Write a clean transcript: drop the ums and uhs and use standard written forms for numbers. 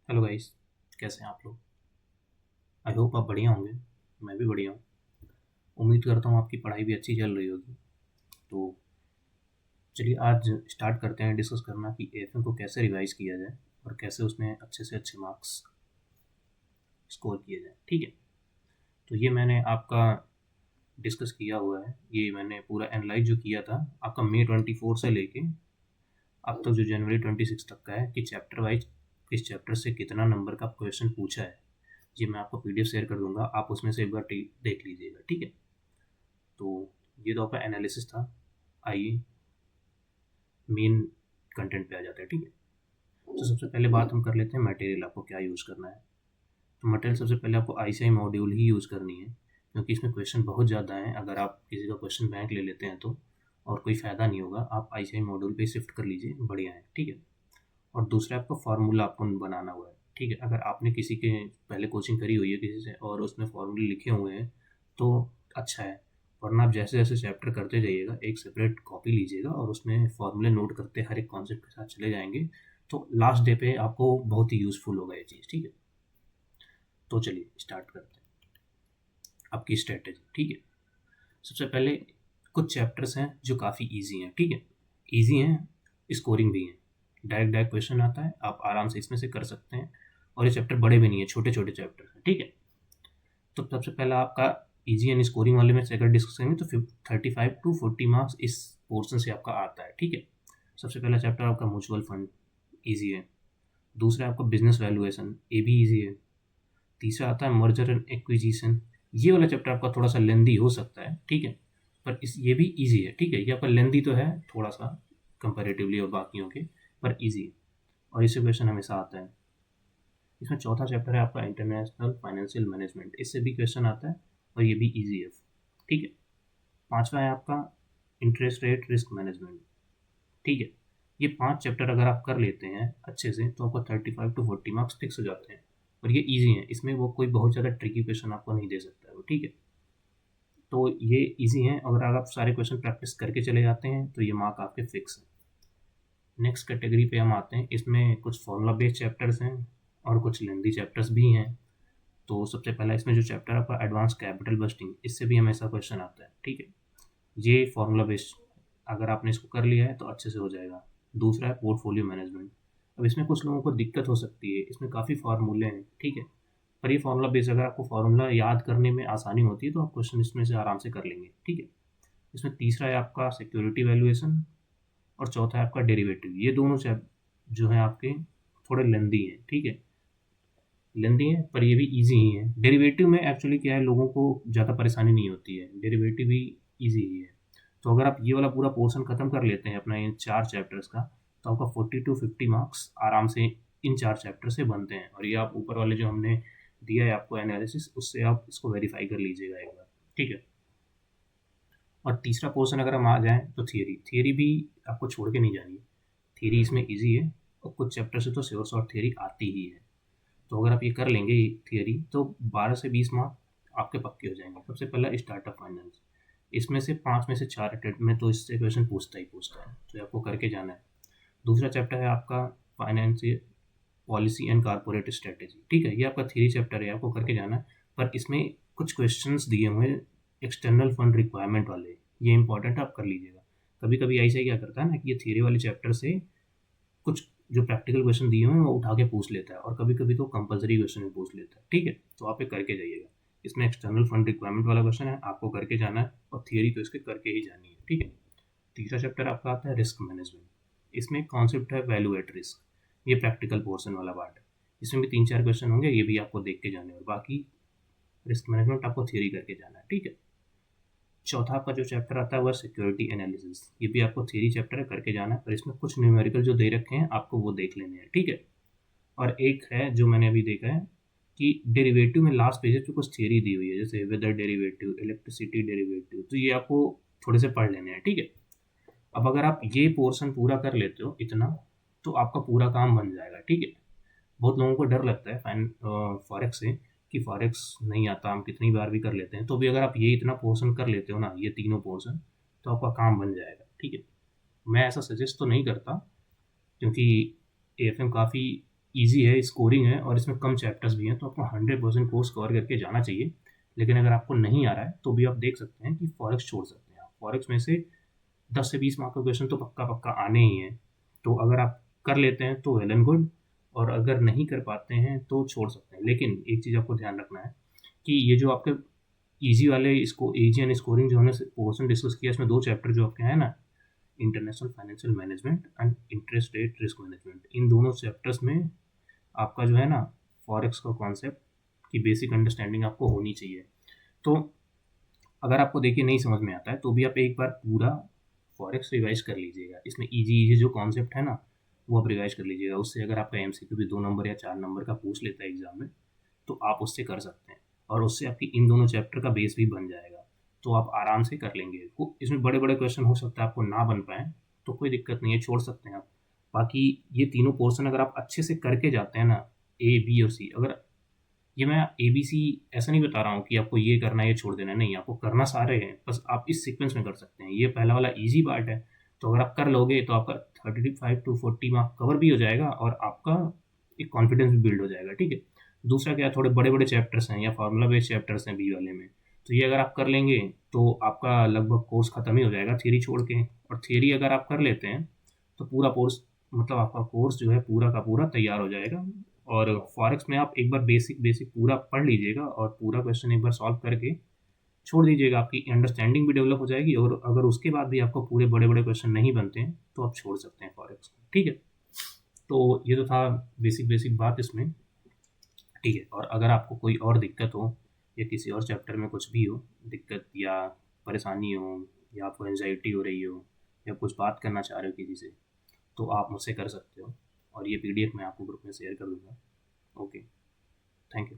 Hello guys, कैसे हैं आप लोग। आई होप आप बढ़िया होंगे। मैं भी बढ़िया हूँ। उम्मीद करता हूँ आपकी पढ़ाई भी अच्छी चल रही होगी। तो चलिए आज स्टार्ट करते हैं डिस्कस करना कि एएफएम को कैसे रिवाइज किया जाए और कैसे उसमें अच्छे से अच्छे मार्क्स स्कोर किए जाए। ठीक है, तो ये मैंने आपका डिस्कस किया हुआ है। ये मैंने पूरा एनालाइज जो किया था आपका मई 24 से लेके अब तक जो जनवरी 26 तक का है कि चैप्टर वाइज किस चैप्टर से कितना नंबर का क्वेश्चन पूछा है। ये मैं आपको पीडीएफ शेयर कर दूंगा, आप उसमें से एक बार देख लीजिएगा। ठीक है, तो ये तो आपका एनालिसिस था। आइए मेन कंटेंट पे आ जाता है। ठीक है, तो सबसे पहले बात हम कर लेते हैं मटेरियल आपको क्या यूज़ करना है। तो मटेरियल सबसे पहले आपको आईसीआई मॉड्यूल ही यूज़ करनी है, क्योंकि इसमें क्वेश्चन बहुत ज़्यादा हैं। अगर आप किसी का क्वेश्चन बैंक ले लेते हैं तो और कोई फ़ायदा नहीं होगा। आप आईसीआई मॉड्यूल पे शिफ्ट कर लीजिए, बढ़िया है। ठीक है, और दूसरा आपको फार्मूला आपको बनाना हुआ है। ठीक है, अगर आपने किसी के पहले कोचिंग करी हुई है किसी से और उसमें फार्मूले लिखे हुए हैं तो अच्छा है, वरना आप जैसे जैसे चैप्टर करते जाइएगा एक सेपरेट कॉपी लीजिएगा और उसमें फार्मूले नोट करते हर एक कॉन्सेप्ट के साथ चले जाएंगे, तो लास्ट डे पे आपको बहुत ही यूज़फुल होगा ये चीज़। ठीक है, तो चलिए स्टार्ट करते हैं आपकी स्ट्रेटेजी। ठीक है, सबसे पहले कुछ चैप्टर्स हैं जो काफ़ी ईजी हैं। ठीक है, ईजी हैं, स्कोरिंग भी हैं, डायरेक्ट डायरेक्ट क्वेश्चन आता है, आप आराम से इसमें से कर सकते हैं। और ये चैप्टर बड़े भी नहीं है, छोटे छोटे चैप्टर हैं। ठीक है, तो सबसे पहला आपका ईजी एंड स्कोरिंग वाले में से अगर डिस्कस करेंगे तो 35 to 40 मार्क्स इस पोर्शन से आपका आता है। ठीक है, सबसे पहला चैप्टर आपका म्यूचुअल फंड ईजी है। दूसरा आपका बिजनेस वैल्यूएशन, ये भी ईजी है। तीसरा आता है मर्जर एंड एक्विजिशन, ये वाला चैप्टर आपका थोड़ा सा लेंदी हो सकता है। ठीक है, पर इस ये भी ईजी है। ठीक है, ये आपका लेंदी तो है थोड़ा सा कंपेरेटिवली और बाकियों के, पर ईजी है और इससे क्वेश्चन हमेशा आता है। इसमें चौथा चैप्टर है आपका इंटरनेशनल फाइनेंशियल मैनेजमेंट, इससे भी क्वेश्चन आता है और ये भी ईजी है। ठीक है, पांचवा है आपका इंटरेस्ट रेट रिस्क मैनेजमेंट। ठीक है, ये 5 चैप्टर अगर आप कर लेते हैं अच्छे से तो आपको 35 to 40 मार्क्स फिक्स हो जाते हैं और ये ईजी हैं। इसमें वो कोई बहुत ज़्यादा ट्रिकी क्वेश्चन आपको नहीं दे सकता है वो। ठीक है, तो ये ईजी हैं, अगर आप सारे क्वेश्चन प्रैक्टिस करके चले जाते हैं तो ये मार्क आपके फिक्स हैं। नेक्स्ट कैटेगरी पे हम आते हैं, इसमें कुछ फॉर्मूला बेस्ड चैप्टर्स हैं और कुछ लेंदी चैप्टर्स भी हैं। तो सबसे पहला इसमें जो चैप्टर है आपका एडवांस कैपिटल बस्टिंग, इससे भी हमेशा क्वेश्चन आता है। ठीक है, ये फॉर्मूला बेस्ड, अगर आपने इसको कर लिया है तो अच्छे से हो जाएगा। दूसरा है पोर्टफोलियो मैनेजमेंट। अब इसमें कुछ लोगों को दिक्कत हो सकती है, इसमें काफ़ी फार्मूले हैं। ठीक है, पर ये फार्मूला बेस्ड, अगर आपको फार्मूला याद करने में आसानी होती है तो आप क्वेश्चन इसमें से आराम से कर लेंगे। ठीक है, इसमें तीसरा है आपका सिक्योरिटी वैल्यूएशन और चौथा है आपका डेरिवेटिव। ये दोनों जो है आपके थोड़े लेंदी हैं। ठीक है, लेंदी है पर ये भी इजी ही है। डेरिवेटिव में एक्चुअली क्या है, लोगों को ज़्यादा परेशानी नहीं होती है, डेरिवेटिव भी इजी ही है। तो अगर आप ये वाला पूरा पोर्शन खत्म कर लेते हैं अपना इन 4 चैप्टर्स का, तो आपका 40 to 50 मार्क्स आराम से इन 4 चैप्टर से बनते हैं। और ये आप ऊपर वाले जो हमने दिया है आपको एनालिसिस, उससे आप इसको वेरीफाई कर लीजिएगा एक बार। ठीक है, और तीसरा पोर्शन अगर हम आ जाएँ तो थियरी, थियरी भी आपको छोड़ के नहीं जानी है। थियरी इसमें ईजी है और कुछ चैप्टर से तो श्योर शॉर्ट थियरी आती ही है। तो अगर आप ये कर लेंगे थियरी तो 12 से 20 मार्क आपके पक्के हो जाएंगे। सबसे पहला स्टार्टअप फाइनेंस, इसमें से 5 में से 4 अटेम्प्ट में तो इससे क्वेश्चन पूछता ही पूछता है, तो आपको करके जाना है। दूसरा चैप्टर है आपका financial policy and corporate strategy. ठीक है, ये आपका थ्योरी चैप्टर है, आपको करके जाना है। पर इसमें कुछ क्वेश्चंस दिए हुए हैं एक्सटर्नल फंड रिक्वायरमेंट वाले, ये इंपॉर्टेंट आप कर लीजिएगा। कभी कभी ऐसा क्या करता है ना कि ये थ्योरी वाले चैप्टर से कुछ जो प्रैक्टिकल क्वेश्चन दिए हुए हैं वो उठा के पूछ लेता है और कभी कभी तो कंपलसरी क्वेश्चन भी पूछ लेता है। ठीक है, तो आप ये करके जाइएगा। इसमें एक्सटर्नल फंड रिक्वायरमेंट वाला क्वेश्चन है, आपको करके जाना है और थियरी तो इसके करके ही जानी है। ठीक है, तीसरा चैप्टर आपका आता है रिस्क मैनेजमेंट। इसमें कॉन्सेप्ट है वैल्यू एट रिस्क, ये प्रैक्टिकल पोर्शन वाला पार्ट है। इसमें भी 3-4 क्वेश्चन होंगे, ये भी आपको देख के जाने और बाकी रिस्क मैनेजमेंट आपको थियरी करके जाना है। ठीक है, चौथा आपका जो चैप्टर आता है वह सिक्योरिटी एनालिसिस, ये भी आपको थियरी चैप्टर है, करके जाना है। पर इसमें कुछ न्यूमेरिकल जो दे रखे हैं आपको वो देख लेने हैं। ठीक है, और एक है जो मैंने अभी देखा है कि डेरिवेटिव में लास्ट पेजेस पे कुछ थियरी दी हुई है, जैसे वेदर डेरिवेटिव, इलेक्ट्रिसिटी डेरिवेटिव, तो ये आपको थोड़े से पढ़ लेने हैं। ठीक है, अब अगर आप ये पोर्शन पूरा कर लेते हो इतना, तो आपका पूरा काम बन जाएगा। ठीक है, बहुत लोगों को डर लगता है फॉरेक्स से कि फॉरेक्स नहीं आता, हम कितनी बार भी कर लेते हैं, तो भी अगर आप ये इतना पोर्शन कर लेते हो ना, ये तीनों पोर्शन, तो आपका काम बन जाएगा। ठीक है, मैं ऐसा सजेस्ट तो नहीं करता क्योंकि एएफएम काफ़ी ईजी है, स्कोरिंग है और इसमें कम चैप्टर्स भी हैं, तो आपको 100% कोर्स कवर करके जाना चाहिए। लेकिन अगर आपको नहीं आ रहा है तो भी आप देख सकते हैं कि फॉरेक्स छोड़ सकते हैं। आप फॉरेक्स में से 10 से 20 मार्क का क्वेश्चन तो पक्का पक्का आने ही हैं। तो अगर आप कर लेते हैं तो वेल एंड गुड, और अगर नहीं कर पाते हैं तो छोड़ सकते हैं। लेकिन एक चीज़ आपको ध्यान रखना है कि ये जो आपके ईजी वाले इसको ईजी एंड स्कोरिंग जो हमने पोर्शन डिस्कस किया, इसमें 2 चैप्टर जो आपके हैं ना, international financial management and interest rate risk management, इन दोनों चैप्टर्स में आपका जो है ना फॉरेक्स का कॉन्सेप्ट की बेसिक अंडरस्टैंडिंग आपको होनी चाहिए। तो अगर आपको देखिए नहीं समझ में आता है तो भी आप एक बार पूरा फॉरेक्स रिवाइज कर लीजिएगा। इसमें इजी इजी जो कॉन्सेप्ट है ना वो आप रिवाइज कर लीजिएगा। उससे अगर आपका एमसीक्यू भी 2 नंबर या 4 नंबर का पूछ लेता है एग्जाम में तो आप उससे कर सकते हैं, और उससे आपकी इन दोनों चैप्टर का बेस भी बन जाएगा। तो आप आराम से कर लेंगे। इसमें बड़े बड़े क्वेश्चन हो सकता है आपको ना बन पाए, तो कोई दिक्कत नहीं है, छोड़ सकते हैं आप। बाकी ये तीनों पोर्शन अगर आप अच्छे से करके जाते हैं ना, ए बी और सी, अगर ये मैं ए बी सी ऐसा नहीं बता रहा हूँ कि आपको ये करना है ये छोड़ देना है, नहीं, आपको करना सारे हैं, बस आप इस सीक्वेंस में कर सकते हैं। ये पहला वाला ईजी पार्ट है, तो अगर आप कर लोगे तो आपका 35 to 40 मार्क कवर भी हो जाएगा और आपका एक कॉन्फिडेंस भी बिल्ड हो जाएगा। ठीक है। दूसरा क्या, थोड़े बड़े बड़े चैप्टर्स हैं या फार्मूला बेस्ड चैप्टर्स हैं बी वाले में, तो ये अगर आप कर लेंगे तो आपका लगभग कोर्स खत्म ही हो जाएगा थियरी छोड़ के। और थियरी अगर आप कर लेते हैं तो पूरा कोर्स, मतलब आपका कोर्स जो है पूरा का पूरा तैयार हो जाएगा। और फॉरेक्स में आप एक बार बेसिक बेसिक पूरा पढ़ लीजिएगा और पूरा क्वेश्चन एक बार सॉल्व करके छोड़ दीजिएगा, आपकी अंडरस्टैंडिंग भी डेवलप हो जाएगी। और अगर उसके बाद भी आपको पूरे बड़े बड़े क्वेश्चन नहीं बनते हैं तो आप छोड़ सकते हैं फॉरेक्स को। ठीक है। तो ये तो था बेसिक बेसिक बात इसमें। ठीक है। और अगर आपको कोई और दिक्कत हो या किसी और चैप्टर में कुछ भी हो दिक्कत या परेशानी हो, या आपको एंजाइटी हो रही हो, या कुछ बात करना चाह रहे हो किसी से, तो आप मुझसे कर सकते हो। और ये पीडीएफ मैं आपको ग्रुप में शेयर कर दूंगा। Okay, thank you.